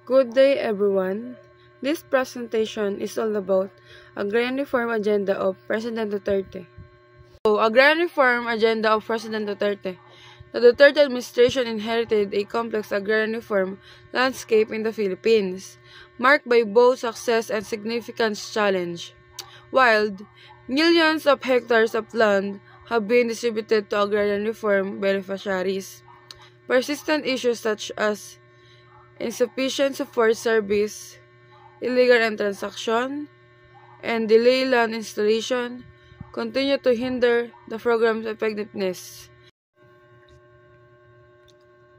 Good day, everyone. This presentation is all about Agrarian Reform Agenda of President Duterte. Agrarian Reform Agenda of President Duterte. The Duterte administration inherited a complex agrarian reform landscape in the Philippines, marked by both success and significant challenge. While millions of hectares of land have been distributed to agrarian reform beneficiaries, persistent issues such as insufficient support service, illegal land transaction, and delayed land installation continue to hinder the program's effectiveness.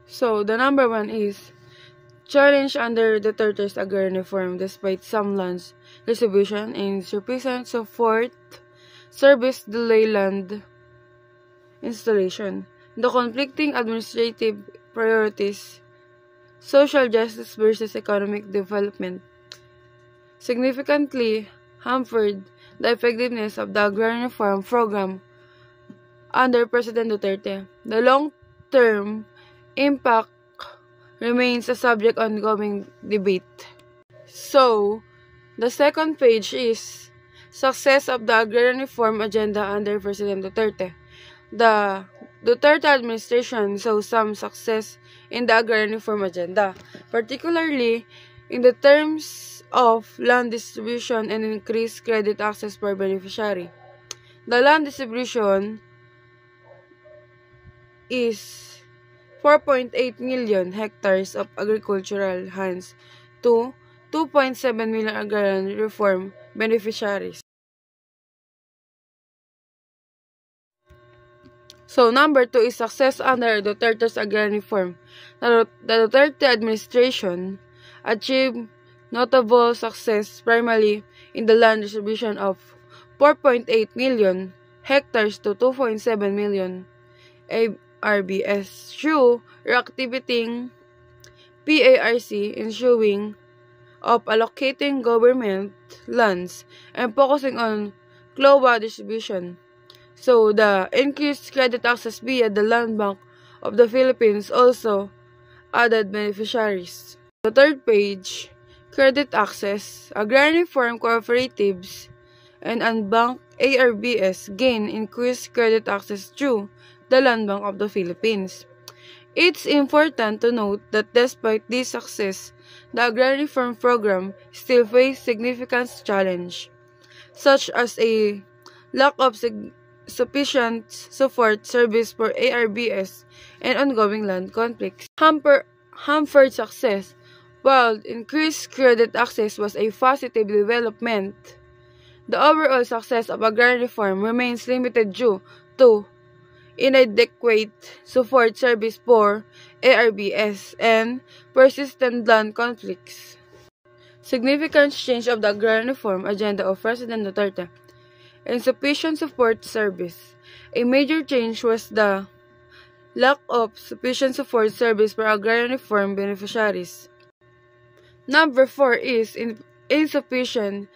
So, the number one is challenge under Duterte's agrarian reform. Despite some lands distribution and insufficient support service, delay land installation, the conflicting administrative priorities, social justice versus economic development, significantly hampered the effectiveness of the agrarian reform program under President Duterte. The long-term impact remains a subject of ongoing debate. So, the second page is success of the agrarian reform agenda under President Duterte. The Duterte administration saw some success in the agrarian reform agenda, particularly in the terms of land distribution and increased credit access for beneficiary. The land distribution is 4.8 million hectares of agricultural lands to 2.7 million agrarian reform beneficiaries. So, number 2 is success under Duterte's agrarian reform. The Duterte administration achieved notable success primarily in the land distribution of 4.8 million hectares to 2.7 million ARBS through reactivating PARC, ensuring of allocating government lands and focusing on global distribution. So, the increased credit access via the Land Bank of the Philippines also added beneficiaries. The third page, credit access, agrarian reform cooperatives, and unbanked ARBS gain increased credit access through the Land Bank of the Philippines. It's important to note that despite this success, the agrarian reform program still faces significant challenges, such as a lack of sufficient support service for ARBS and ongoing land conflicts. Hampered success. While increased credit access was a positive development, the overall success of agrarian reform remains limited due to inadequate support service for ARBS and persistent land conflicts. Significant change of the agrarian reform agenda of President Duterte. Insufficient support service. A major change was the lack of sufficient support service for agrarian reform beneficiaries. Number 4 is insufficient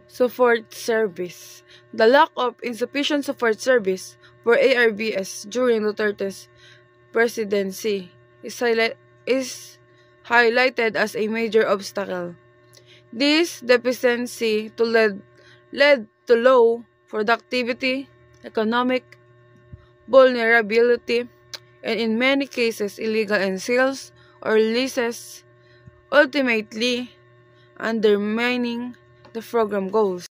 support service. The lack of insufficient support service for ARBS during Duterte's presidency is highlighted as a major obstacle. This deficiency led to low productivity, economic vulnerability, and in many cases illegal sales or leases, ultimately undermining the program goals.